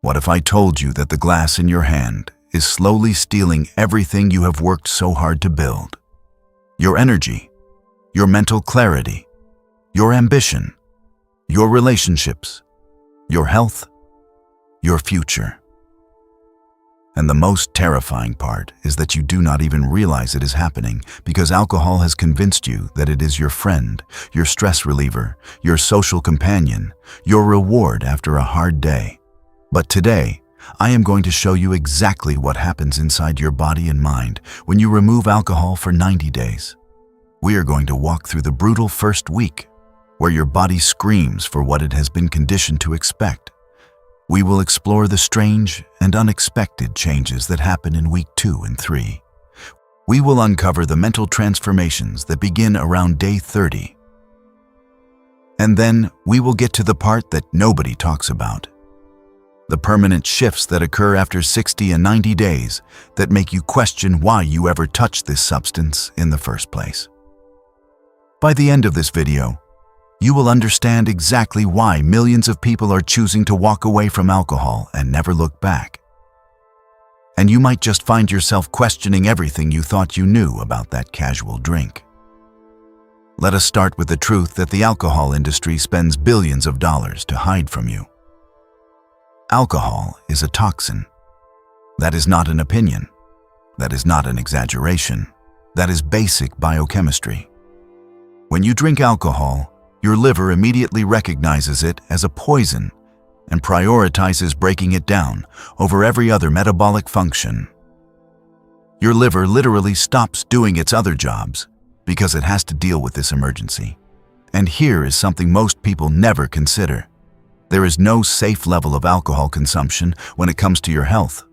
What if I told you that the glass in your hand is slowly stealing everything you have worked so hard to build? Your energy, your mental clarity, your ambition, your relationships, your health, your future. And the most terrifying part is that you do not even realize it is happening because alcohol has convinced you that it is your friend, your stress reliever, your social companion, your reward after a hard day. But today, I am going to show you exactly what happens inside your body and mind when you remove alcohol for 90 days. We are going to walk through the brutal first week, where your body screams for what it has been conditioned to expect. We will explore the strange and unexpected changes that happen in week 2 and 3. We will uncover the mental transformations that begin around day 30. And then we will get to the part that nobody talks about. The permanent shifts that occur after 60 and 90 days that make you question why you ever touched this substance in the first place. By the end of this video, you will understand exactly why millions of people are choosing to walk away from alcohol and never look back. And you might just find yourself questioning everything you thought you knew about that casual drink. Let us start with the truth that the alcohol industry spends billions of dollars to hide from you. Alcohol is a toxin. That is not an opinion. That is not an exaggeration. That is basic biochemistry. When you drink alcohol, your liver immediately recognizes it as a poison and prioritizes breaking it down over every other metabolic function. Your liver literally stops doing its other jobs because it has to deal with this emergency. And here is something most people never consider. There is no safe level of alcohol consumption when it comes to your health.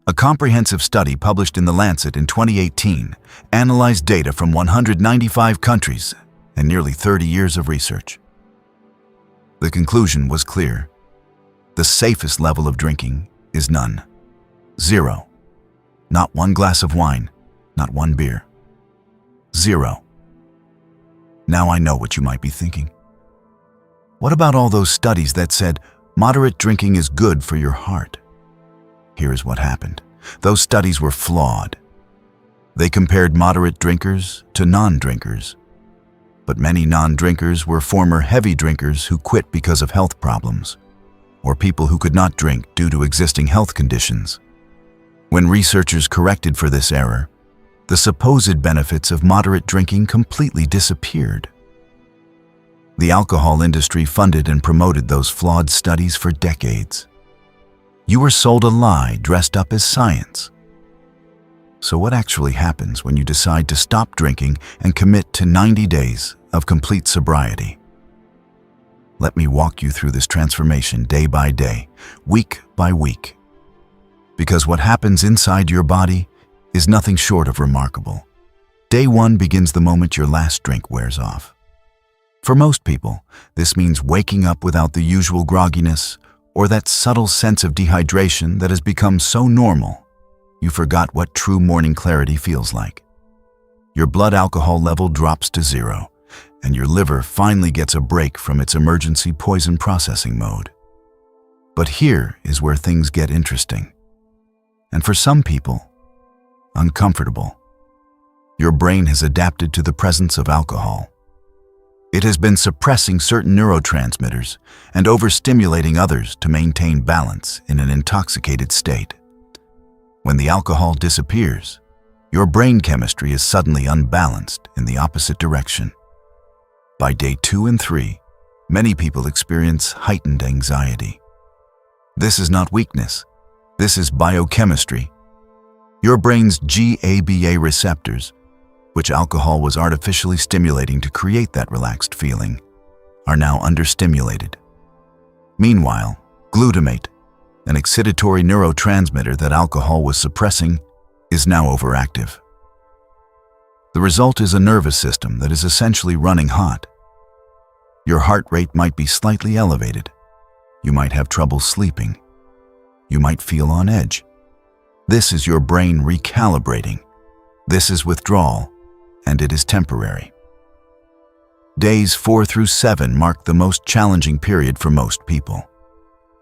A comprehensive study published in The Lancet in 2018 analyzed data from 195 countries and nearly 30 years of research. The conclusion was clear. The safest level of drinking is none. 0. Not one glass of wine, not one beer. 0. Now I know what you might be thinking. What about all those studies that said moderate drinking is good for your heart? Here is what happened. Those studies were flawed. They compared moderate drinkers to non-drinkers. But many non-drinkers were former heavy drinkers who quit because of health problems, or people who could not drink due to existing health conditions. When researchers corrected for this error, the supposed benefits of moderate drinking completely disappeared. The alcohol industry funded and promoted those flawed studies for decades. You were sold a lie dressed up as science. So what actually happens when you decide to stop drinking and commit to 90 days of complete sobriety? Let me walk you through this transformation day by day, week by week. Because what happens inside your body is nothing short of remarkable. Day 1 begins the moment your last drink wears off. For most people, this means waking up without the usual grogginess or that subtle sense of dehydration that has become so normal you forgot what true morning clarity feels like. Your blood alcohol level drops to 0, and your liver finally gets a break from its emergency poison processing mode. But here is where things get interesting. And for some people, uncomfortable. Your brain has adapted to the presence of alcohol. It has been suppressing certain neurotransmitters and overstimulating others to maintain balance in an intoxicated state. When the alcohol disappears, your brain chemistry is suddenly unbalanced in the opposite direction. By day 2 and 3, many people experience heightened anxiety. This is not weakness. This is biochemistry. Your brain's GABA receptors, which alcohol was artificially stimulating to create that relaxed feeling, are now understimulated. Meanwhile, glutamate, an excitatory neurotransmitter that alcohol was suppressing, is now overactive. The result is a nervous system that is essentially running hot. Your heart rate might be slightly elevated. You might have trouble sleeping. You might feel on edge. This is your brain recalibrating. This is withdrawal, and it is temporary. Days 4 through 7 mark the most challenging period for most people.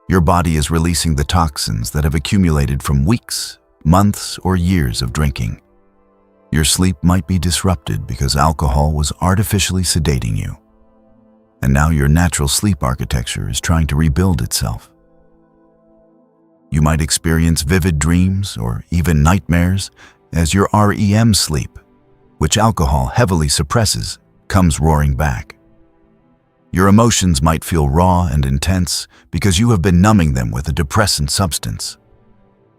Your body is releasing the toxins that have accumulated from weeks, months, or years of drinking. Your sleep might be disrupted because alcohol was artificially sedating you. And now your natural sleep architecture is trying to rebuild itself. You might experience vivid dreams or even nightmares as your REM sleep, which alcohol heavily suppresses, comes roaring back. Your emotions might feel raw and intense because you have been numbing them with a depressant substance.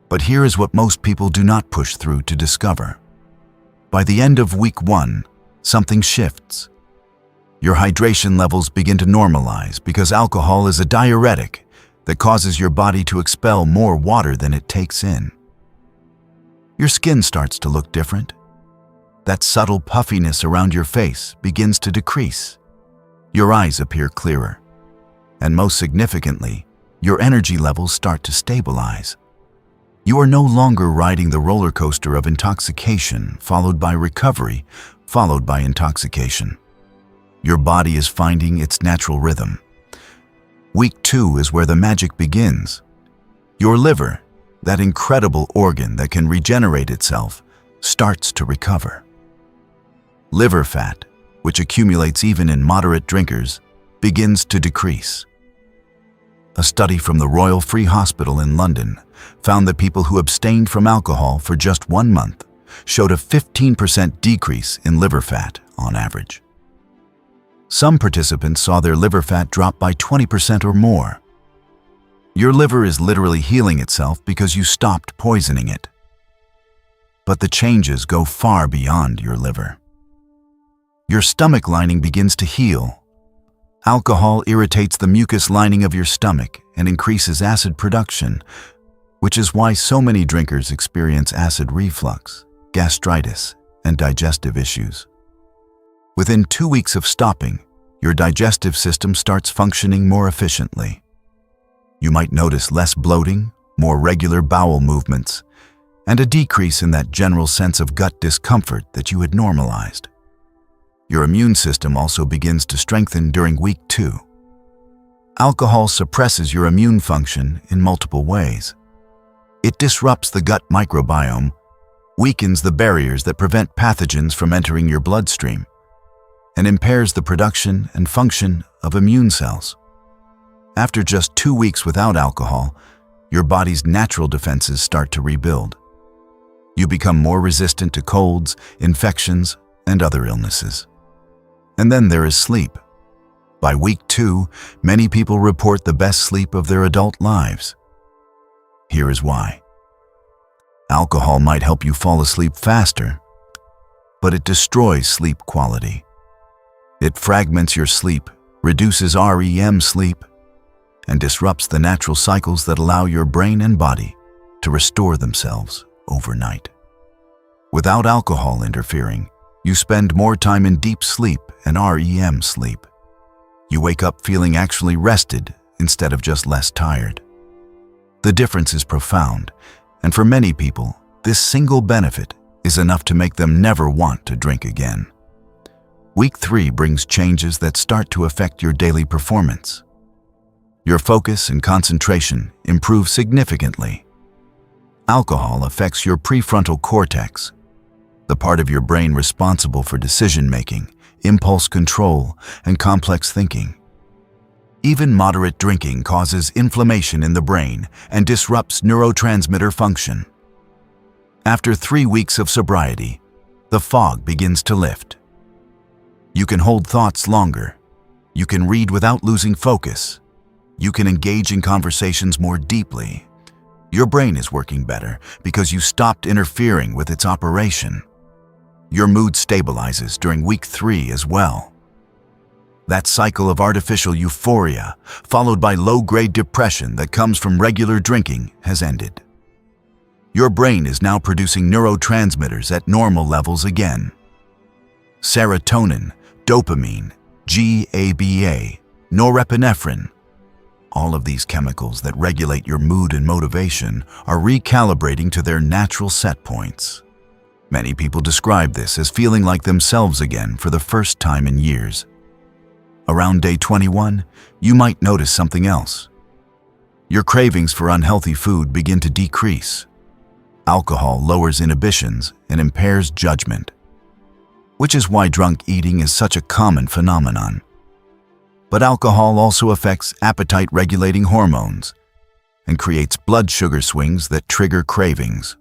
But here is what most people do not push through to discover. By the end of week 1, something shifts. Your hydration levels begin to normalize because alcohol is a diuretic that causes your body to expel more water than it takes in. Your skin starts to look different. That subtle puffiness around your face begins to decrease. Your eyes appear clearer. And most significantly, your energy levels start to stabilize. You are no longer riding the roller coaster of intoxication, followed by recovery, followed by intoxication. Your body is finding its natural rhythm. Week 2 is where the magic begins. Your liver, that incredible organ that can regenerate itself, starts to recover. Liver fat, which accumulates even in moderate drinkers, begins to decrease. A study from the Royal Free Hospital in London found that people who abstained from alcohol for just 1 month showed a 15% decrease in liver fat on average. Some participants saw their liver fat drop by 20% or more. Your liver is literally healing itself because you stopped poisoning it. But the changes go far beyond your liver. Your stomach lining begins to heal. Alcohol irritates the mucus lining of your stomach and increases acid production, which is why so many drinkers experience acid reflux, gastritis, and digestive issues. Within 2 weeks of stopping, your digestive system starts functioning more efficiently. You might notice less bloating, more regular bowel movements, and a decrease in that general sense of gut discomfort that you had normalized. Your immune system also begins to strengthen during week 2. Alcohol suppresses your immune function in multiple ways. It disrupts the gut microbiome, weakens the barriers that prevent pathogens from entering your bloodstream, and impairs the production and function of immune cells. After just 2 weeks without alcohol, your body's natural defenses start to rebuild. You become more resistant to colds, infections, and other illnesses. And then there is sleep. By week 2, many people report the best sleep of their adult lives. Here is why. Alcohol might help you fall asleep faster, but it destroys sleep quality. It fragments your sleep, reduces REM sleep, and disrupts the natural cycles that allow your brain and body to restore themselves overnight. Without alcohol interfering, you spend more time in deep sleep and REM sleep. You wake up feeling actually rested instead of just less tired. The difference is profound, and for many people, this single benefit is enough to make them never want to drink again. Week 3 brings changes that start to affect your daily performance. Your focus and concentration improve significantly. Alcohol affects your prefrontal cortex, the part of your brain responsible for decision-making, impulse control, and complex thinking. Even moderate drinking causes inflammation in the brain and disrupts neurotransmitter function. After 3 weeks of sobriety, the fog begins to lift. You can hold thoughts longer. You can read without losing focus. You can engage in conversations more deeply. Your brain is working better because you stopped interfering with its operation. Your mood stabilizes during week 3 as well. That cycle of artificial euphoria, followed by low-grade depression that comes from regular drinking, has ended. Your brain is now producing neurotransmitters at normal levels again. Serotonin, dopamine, GABA, norepinephrine. All of these chemicals that regulate your mood and motivation are recalibrating to their natural set points. Many people describe this as feeling like themselves again for the first time in years. Around day 21, you might notice something else. Your cravings for unhealthy food begin to decrease. Alcohol lowers inhibitions and impairs judgment, which is why drunk eating is such a common phenomenon. But alcohol also affects appetite-regulating hormones and creates blood sugar swings that trigger cravings.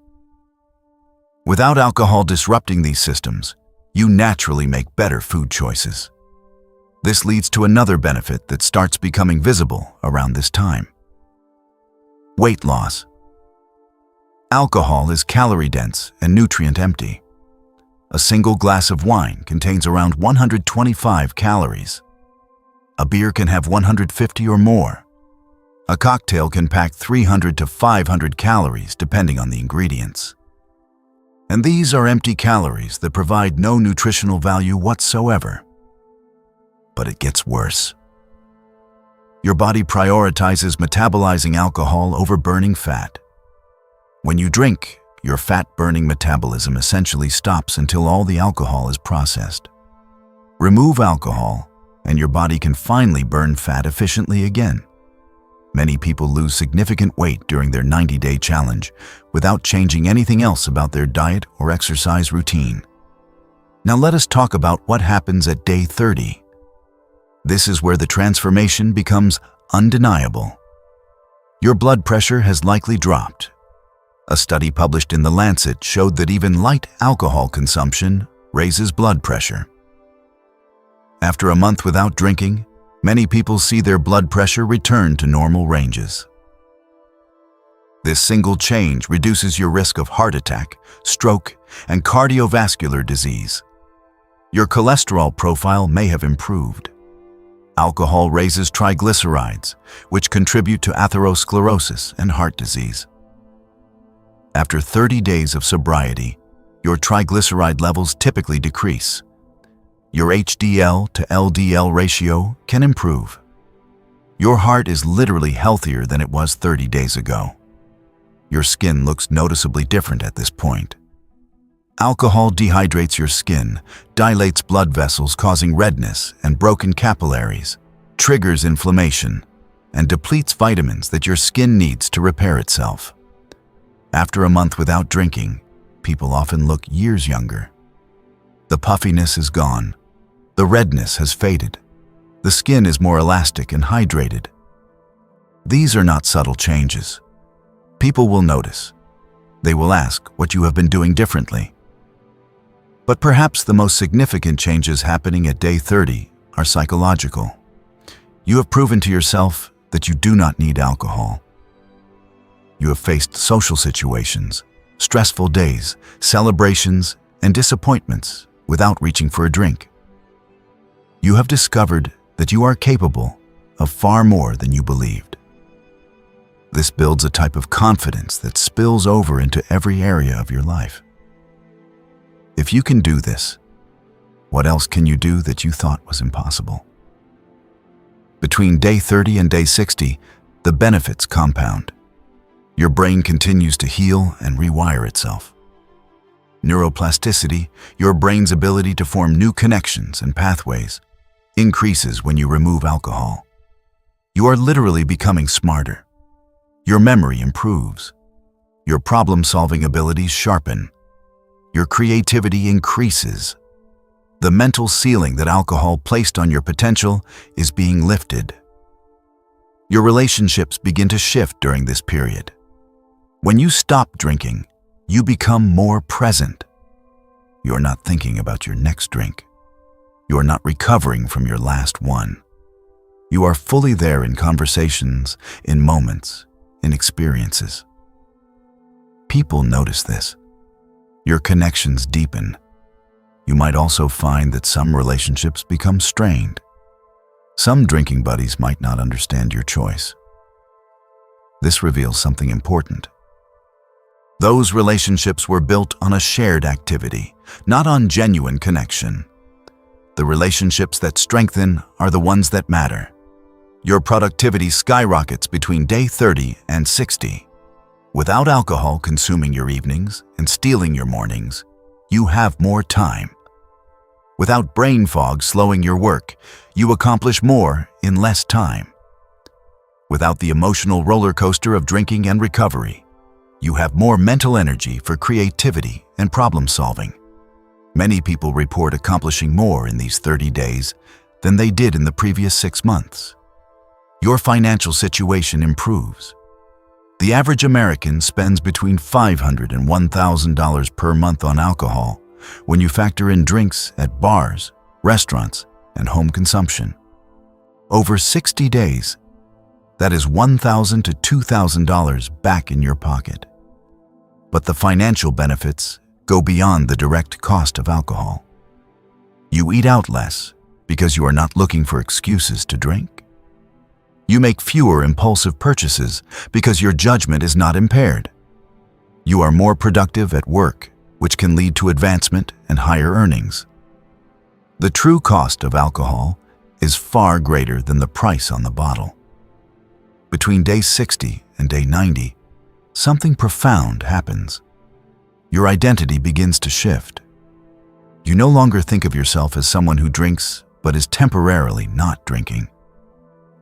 Without alcohol disrupting these systems, you naturally make better food choices. This leads to another benefit that starts becoming visible around this time: weight loss. Alcohol is calorie-dense and nutrient-empty. A single glass of wine contains around 125 calories. A beer can have 150 or more. A cocktail can pack 300 to 500 calories depending on the ingredients. And these are empty calories that provide no nutritional value whatsoever. But it gets worse. Your body prioritizes metabolizing alcohol over burning fat. When you drink, your fat-burning metabolism essentially stops until all the alcohol is processed. Remove alcohol, and your body can finally burn fat efficiently again. Many people lose significant weight during their 90-day challenge without changing anything else about their diet or exercise routine. Now let us talk about what happens at day 30. This is where the transformation becomes undeniable. Your blood pressure has likely dropped. A study published in The Lancet showed that even light alcohol consumption raises blood pressure. After a month without drinking, many people see their blood pressure return to normal ranges. This single change reduces your risk of heart attack, stroke, and cardiovascular disease. Your cholesterol profile may have improved. Alcohol raises triglycerides, which contribute to atherosclerosis and heart disease. After 30 days of sobriety, your triglyceride levels typically decrease. Your HDL to LDL ratio can improve. Your heart is literally healthier than it was 30 days ago. Your skin looks noticeably different at this point. Alcohol dehydrates your skin, dilates blood vessels causing redness and broken capillaries, triggers inflammation, and depletes vitamins that your skin needs to repair itself. After a month without drinking, people often look years younger. The puffiness is gone. The redness has faded. The skin is more elastic and hydrated. These are not subtle changes. People will notice. They will ask what you have been doing differently. But perhaps the most significant changes happening at day 30 are psychological. You have proven to yourself that you do not need alcohol. You have faced social situations, stressful days, celebrations, and disappointments without reaching for a drink. You have discovered that you are capable of far more than you believed. This builds a type of confidence that spills over into every area of your life. If you can do this, what else can you do that you thought was impossible? Between day 30 and day 60, the benefits compound. Your brain continues to heal and rewire itself. Neuroplasticity, your brain's ability to form new connections and pathways, increases when you remove alcohol. You are literally becoming smarter. Your memory improves. Your problem-solving abilities sharpen. Your creativity increases. The mental ceiling that alcohol placed on your potential is being lifted. Your relationships begin to shift during this period. When you stop drinking, you become more present. You're not thinking about your next drink. You are not recovering from your last one. You are fully there in conversations, in moments, in experiences. People notice this. Your connections deepen. You might also find that some relationships become strained. Some drinking buddies might not understand your choice. This reveals something important. Those relationships were built on a shared activity, not on genuine connection. The relationships that strengthen are the ones that matter. Your productivity skyrockets between day 30 and 60. Without alcohol consuming your evenings and stealing your mornings, you have more time. Without brain fog slowing your work, you accomplish more in less time. Without the emotional roller coaster of drinking and recovery, you have more mental energy for creativity and problem solving. Many people report accomplishing more in these 30 days than they did in the previous 6 months. Your financial situation improves. The average American spends between $500 and $1,000 per month on alcohol when you factor in drinks at bars, restaurants, and home consumption. Over 60 days, that is $1,000 to $2,000 back in your pocket. But the financial benefits go beyond the direct cost of alcohol. You eat out less because you are not looking for excuses to drink. You make fewer impulsive purchases because your judgment is not impaired. You are more productive at work, which can lead to advancement and higher earnings. The true cost of alcohol is far greater than the price on the bottle. Between day 60 and day 90, something profound happens. Your identity begins to shift. You no longer think of yourself as someone who drinks but is temporarily not drinking.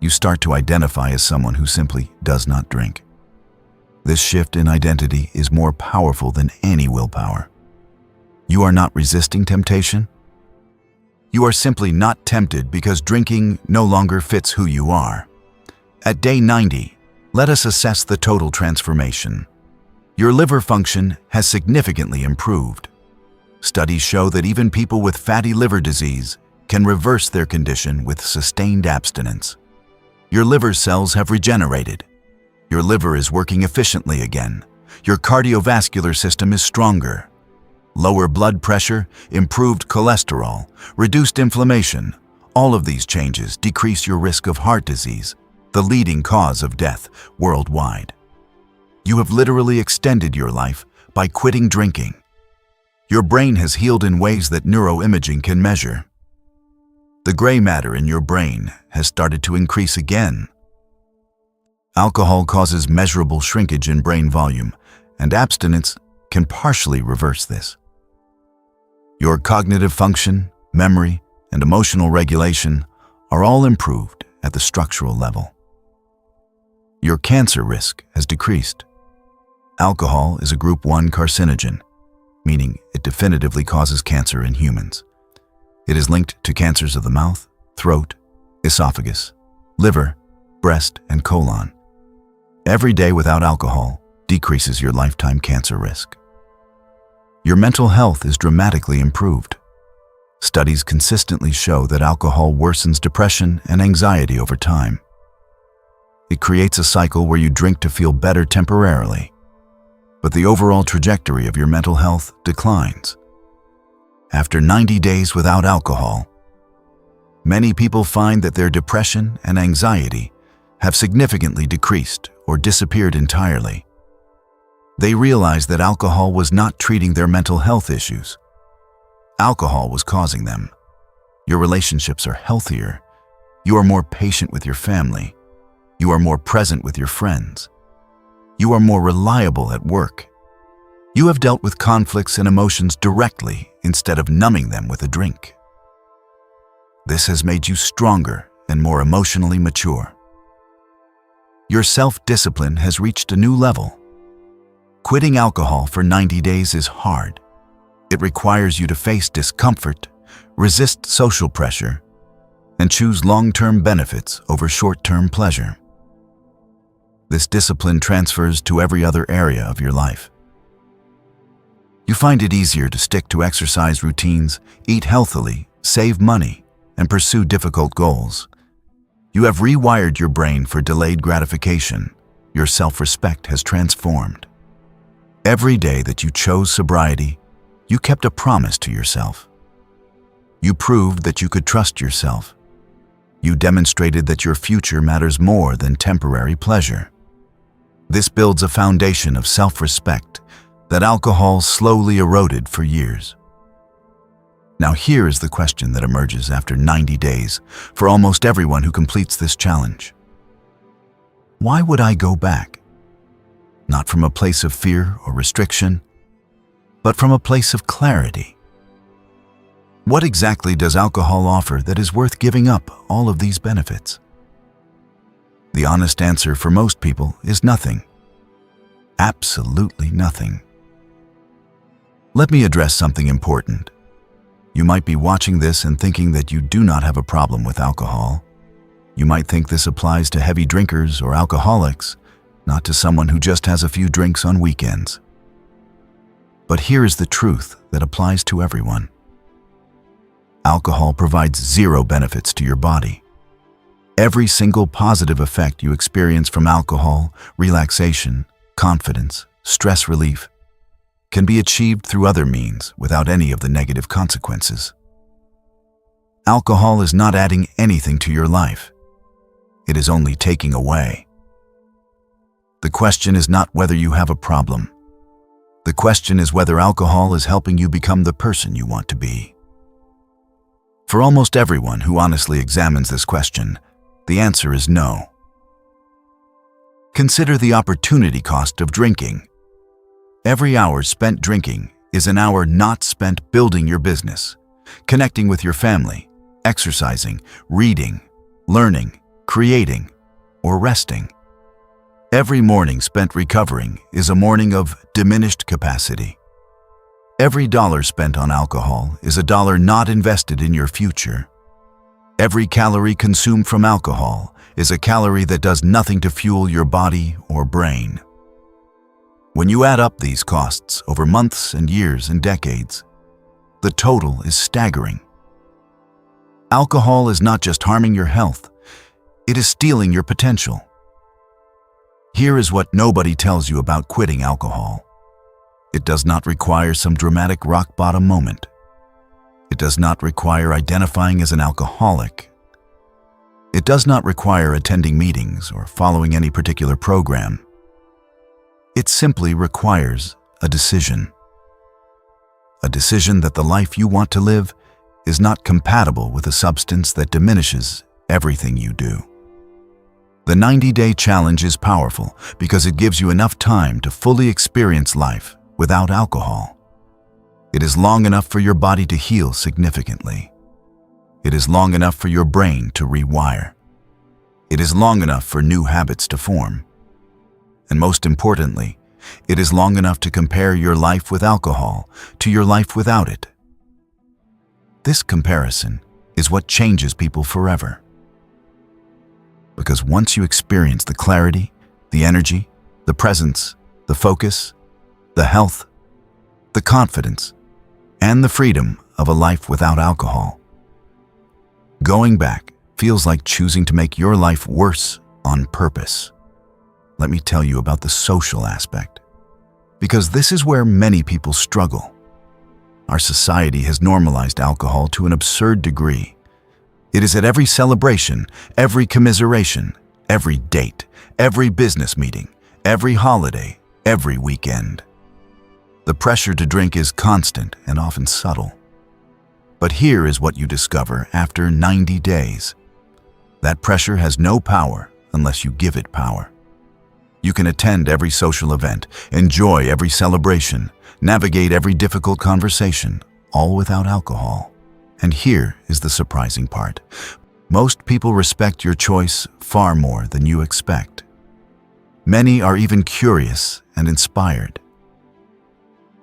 You start to identify as someone who simply does not drink. This shift in identity is more powerful than any willpower. You are not resisting temptation. You are simply not tempted because drinking no longer fits who you are. At day 90, let us assess the total transformation. Your liver function has significantly improved. Studies show that even people with fatty liver disease can reverse their condition with sustained abstinence. Your liver cells have regenerated. Your liver is working efficiently again. Your cardiovascular system is stronger. Lower blood pressure, improved cholesterol, reduced inflammation. All of these changes decrease your risk of heart disease, the leading cause of death worldwide. You have literally extended your life by quitting drinking. Your brain has healed in ways that neuroimaging can measure. The gray matter in your brain has started to increase again. Alcohol causes measurable shrinkage in brain volume, and abstinence can partially reverse this. Your cognitive function, memory, and emotional regulation are all improved at the structural level. Your cancer risk has decreased. Alcohol is a Group 1 carcinogen, meaning it definitively causes cancer in humans. It is linked to cancers of the mouth, throat, esophagus, liver, breast, and colon. Every day without alcohol decreases your lifetime cancer risk. Your mental health is dramatically improved. Studies consistently show that alcohol worsens depression and anxiety over time. It creates a cycle where you drink to feel better temporarily, but the overall trajectory of your mental health declines. After 90 days without alcohol, many people find that their depression and anxiety have significantly decreased or disappeared entirely. They realize that alcohol was not treating their mental health issues. Alcohol was causing them. Your relationships are healthier. You are more patient with your family. You are more present with your friends. You are more reliable at work. You have dealt with conflicts and emotions directly instead of numbing them with a drink. This has made you stronger and more emotionally mature. Your self-discipline has reached a new level. Quitting alcohol for 90 days is hard. It requires you to face discomfort, resist social pressure, and choose long-term benefits over short-term pleasure. This discipline transfers to every other area of your life. You find it easier to stick to exercise routines, eat healthily, save money, and pursue difficult goals. You have rewired your brain for delayed gratification. Your self-respect has transformed. Every day that you chose sobriety, you kept a promise to yourself. You proved that you could trust yourself. You demonstrated that your future matters more than temporary pleasure. This builds a foundation of self-respect that alcohol slowly eroded for years. Now here is the question that emerges after 90 days for almost everyone who completes this challenge. Why would I go back? Not from a place of fear or restriction, but from a place of clarity. What exactly does alcohol offer that is worth giving up all of these benefits? The honest answer for most people is nothing. Absolutely nothing. Let me address something important. You might be watching this and thinking that you do not have a problem with alcohol. You might think this applies to heavy drinkers or alcoholics, not to someone who just has a few drinks on weekends. But here is the truth that applies to everyone. Alcohol provides zero benefits to your body. Every single positive effect you experience from alcohol, relaxation, confidence, stress relief, can be achieved through other means without any of the negative consequences. Alcohol is not adding anything to your life. It is only taking away. The question is not whether you have a problem. The question is whether alcohol is helping you become the person you want to be. For almost everyone who honestly examines this question, the answer is no. Consider the opportunity cost of drinking. Every hour spent drinking is an hour not spent building your business, connecting with your family, exercising, reading, learning, creating, or resting. Every morning spent recovering is a morning of diminished capacity. Every dollar spent on alcohol is a dollar not invested in your future. Every calorie consumed from alcohol is a calorie that does nothing to fuel your body or brain. When you add up these costs over months and years and decades, the total is staggering. Alcohol is not just harming your health, it is stealing your potential. Here is what nobody tells you about quitting alcohol. It does not require some dramatic rock bottom moment. It does not require identifying as an alcoholic. It does not require attending meetings or following any particular program. It simply requires a decision. A decision that the life you want to live is not compatible with a substance that diminishes everything you do. The 90-day challenge is powerful because it gives you enough time to fully experience life without alcohol. It is long enough for your body to heal significantly. It is long enough for your brain to rewire. It is long enough for new habits to form. And most importantly, it is long enough to compare your life with alcohol to your life without it. This comparison is what changes people forever. Because once you experience the clarity, the energy, the presence, the focus, the health, the confidence, and the freedom of a life without alcohol, going back feels like choosing to make your life worse on purpose. Let me tell you about the social aspect, because this is where many people struggle. Our society has normalized alcohol to an absurd degree. It is at every celebration, every commiseration, every date, every business meeting, every holiday, every weekend. The pressure to drink is constant and often subtle. But here is what you discover after 90 days. That pressure has no power unless you give it power. You can attend every social event, enjoy every celebration, navigate every difficult conversation, all without alcohol. And here is the surprising part. Most people respect your choice far more than you expect. Many are even curious and inspired.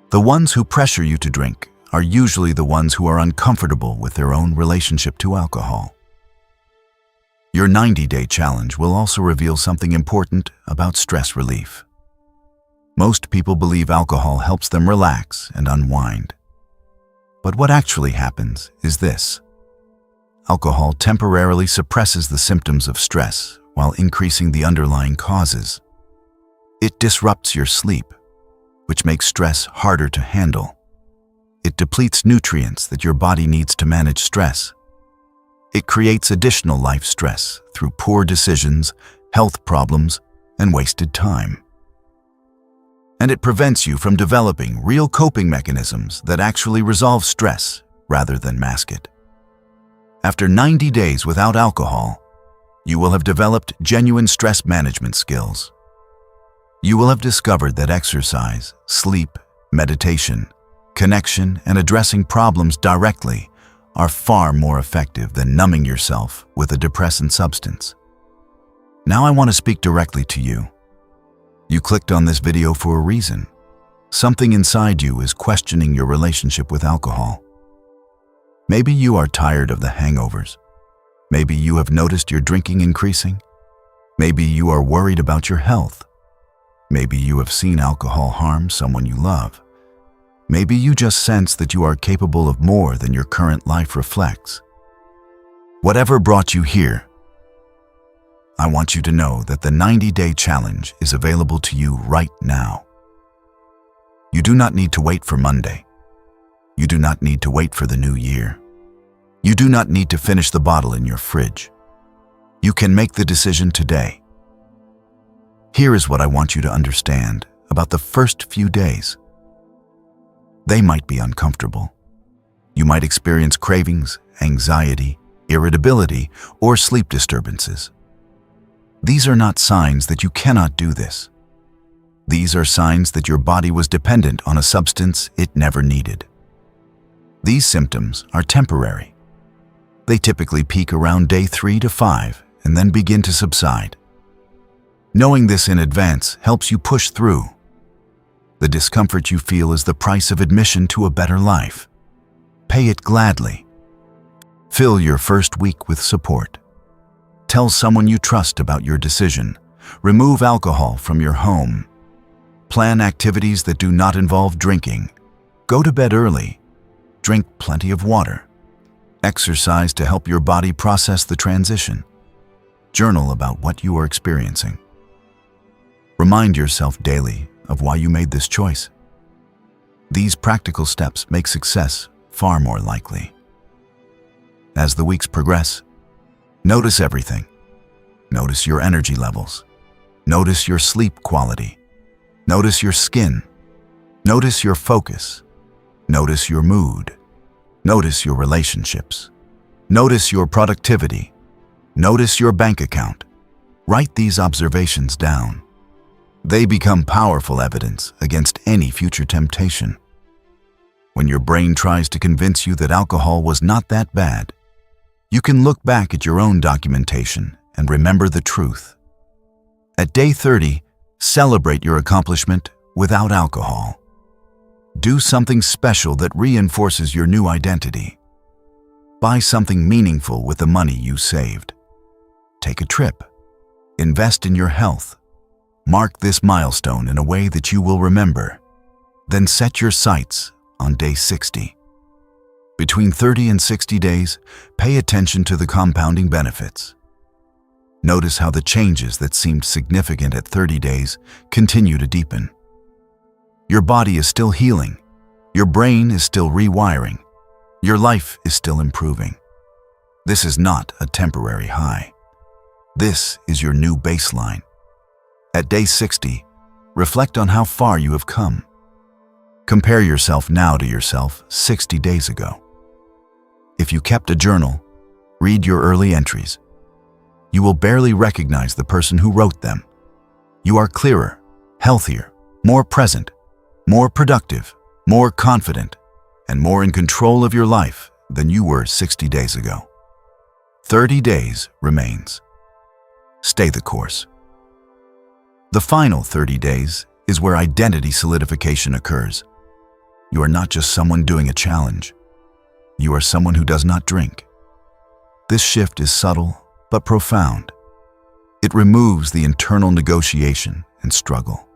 The ones who pressure you to drink are usually the ones who are uncomfortable with their own relationship to alcohol. Your 90-day challenge will also reveal something important about stress relief. Most people believe alcohol helps them relax and unwind. But what actually happens is this. Alcohol temporarily suppresses the symptoms of stress while increasing the underlying causes. It disrupts your sleep, which makes stress harder to handle. It depletes nutrients that your body needs to manage stress. It creates additional life stress through poor decisions, health problems, and wasted time. And it prevents you from developing real coping mechanisms that actually resolve stress rather than mask it. After 90 days without alcohol, you will have developed genuine stress management skills. You will have discovered that exercise, sleep, meditation, connection, and addressing problems directly are far more effective than numbing yourself with a depressant substance. Now I want to speak directly to you. You clicked on this video for a reason. Something inside you is questioning your relationship with alcohol. Maybe you are tired of the hangovers. Maybe you have noticed your drinking increasing. Maybe you are worried about your health. Maybe you have seen alcohol harm someone you love. Maybe you just sense that you are capable of more than your current life reflects. Whatever brought you here, I want you to know that the 90-day challenge is available to you right now. You do not need to wait for Monday. You do not need to wait for the new year. You do not need to finish the bottle in your fridge. You can make the decision today. Here is what I want you to understand about the first few days. They might be uncomfortable. You might experience cravings, anxiety, irritability, or sleep disturbances. These are not signs that you cannot do this. These are signs that your body was dependent on a substance it never needed. These symptoms are temporary. They typically peak around day 3 to 5 and then begin to subside. Knowing this in advance helps you push through. The discomfort you feel is the price of admission to a better life. Pay it gladly. Fill your first week with support. Tell someone you trust about your decision. Remove alcohol from your home. Plan activities that do not involve drinking. Go to bed early. Drink plenty of water. Exercise to help your body process the transition. Journal about what you are experiencing. Remind yourself daily of why you made this choice. These practical steps make success far more likely. As the weeks progress, notice everything. Notice your energy levels. Notice your sleep quality. Notice your skin. Notice your focus. Notice your mood. Notice your relationships. Notice your productivity. Notice your bank account. Write these observations down. They become powerful evidence against any future temptation. When your brain tries to convince you that alcohol was not that bad, you can look back at your own documentation and remember the truth. At day 30, celebrate your accomplishment without alcohol. Do something special that reinforces your new identity. Buy something meaningful with the money you saved. Take a trip. Invest in your health. Mark this milestone in a way that you will remember. Then set your sights on day 60. Between 30 and 60 days, pay attention to the compounding benefits. Notice how the changes that seemed significant at 30 days continue to deepen. Your body is still healing. Your brain is still rewiring. Your life is still improving. This is not a temporary high. This is your new baseline. At day 60, reflect on how far you have come. Compare yourself now to yourself 60 days ago. If you kept a journal, read your early entries. You will barely recognize the person who wrote them. You are clearer, healthier, more present, more productive, more confident, and more in control of your life than you were 60 days ago. 30 days remains. Stay the course. The final 30 days is where identity solidification occurs. You are not just someone doing a challenge. You are someone who does not drink. This shift is subtle but profound. It removes the internal negotiation and struggle.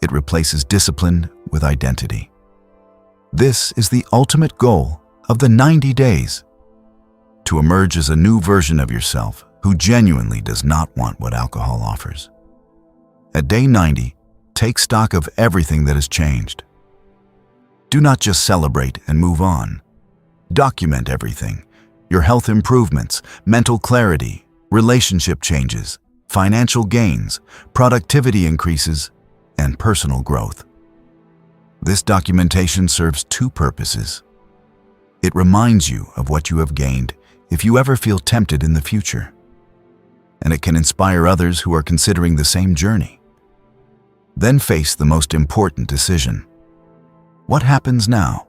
It replaces discipline with identity. This is the ultimate goal of the 90 days. To emerge as a new version of yourself who genuinely does not want what alcohol offers. At day 90, take stock of everything that has changed. Do not just celebrate and move on. Document everything. Your health improvements, mental clarity, relationship changes, financial gains, productivity increases, and personal growth. This documentation serves two purposes. It reminds you of what you have gained if you ever feel tempted in the future. And it can inspire others who are considering the same journey. Then face the most important decision. What happens now?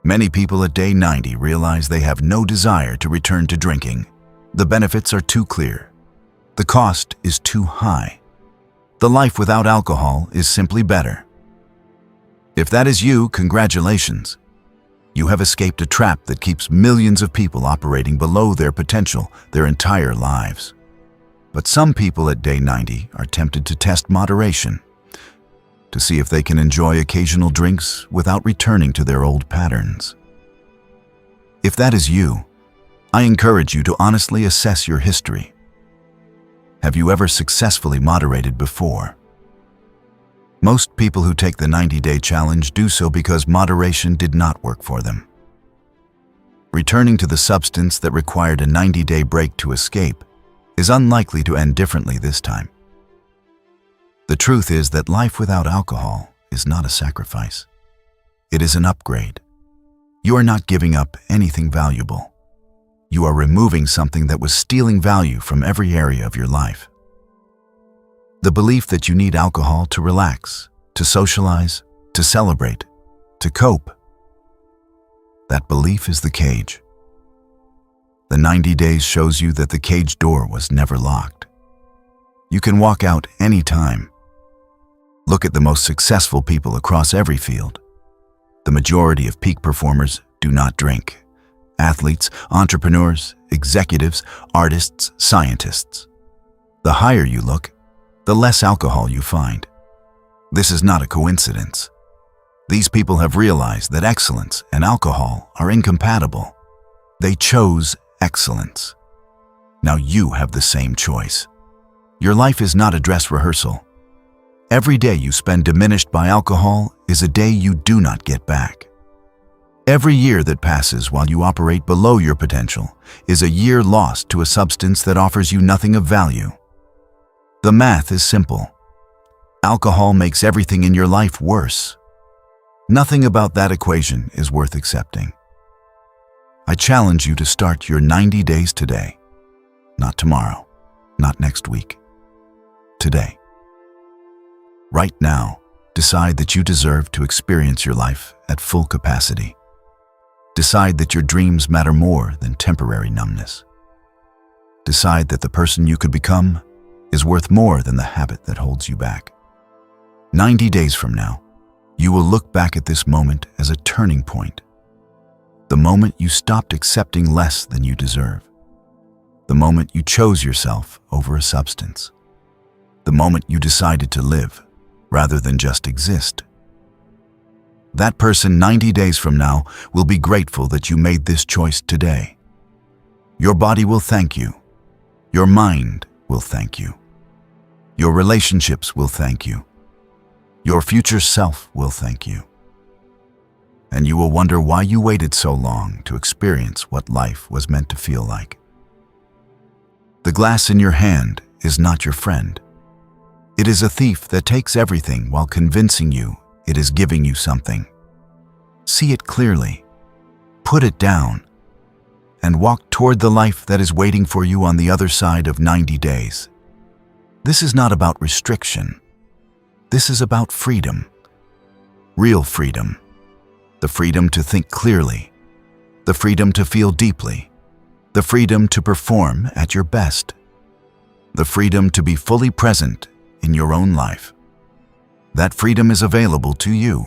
Many people at day 90 realize they have no desire to return to drinking. The benefits are too clear. The cost is too high. The life without alcohol is simply better. If that is you, congratulations. You have escaped a trap that keeps millions of people operating below their potential their entire lives. But some people at day 90 are tempted to test moderation, to see if they can enjoy occasional drinks without returning to their old patterns. If that is you, I encourage you to honestly assess your history. Have you ever successfully moderated before? Most people who take the 90-day challenge do so because moderation did not work for them. Returning to the substance that required a 90-day break to escape is unlikely to end differently this time. The truth is that life without alcohol is not a sacrifice. It is an upgrade. You are not giving up anything valuable. You are removing something that was stealing value from every area of your life. The belief that you need alcohol to relax, to socialize, to celebrate, to cope. That belief is the cage. The 90 days shows you that the cage door was never locked. You can walk out any time. Look at the most successful people across every field. The majority of peak performers do not drink. Athletes, entrepreneurs, executives, artists, scientists. The higher you look, the less alcohol you find. This is not a coincidence. These people have realized that excellence and alcohol are incompatible. They chose excellence. Now you have the same choice. Your life is not a dress rehearsal. Every day you spend diminished by alcohol is a day you do not get back. Every year that passes while you operate below your potential is a year lost to a substance that offers you nothing of value. The math is simple. Alcohol makes everything in your life worse. Nothing about that equation is worth accepting. I challenge you to start your 90 days today. Not tomorrow, not next week. Today. Right now, decide that you deserve to experience your life at full capacity. Decide that your dreams matter more than temporary numbness. Decide that the person you could become is worth more than the habit that holds you back. 90 days from now, you will look back at this moment as a turning point. The moment you stopped accepting less than you deserve. The moment you chose yourself over a substance. The moment you decided to live rather than just exist. That person 90 days from now will be grateful that you made this choice today. Your body will thank you. Your mind will thank you. Your relationships will thank you. Your future self will thank you. And you will wonder why you waited so long to experience what life was meant to feel like. The glass in your hand is not your friend. It is a thief that takes everything while convincing you it is giving you something. See it clearly, put it down, and walk toward the life that is waiting for you on the other side of 90 days. This is not about restriction. This is about freedom. Real freedom. The freedom to think clearly. The freedom to feel deeply. The freedom to perform at your best. The freedom to be fully present in your own life. That freedom is available to you.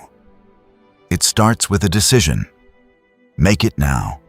It starts with a decision. Make it now.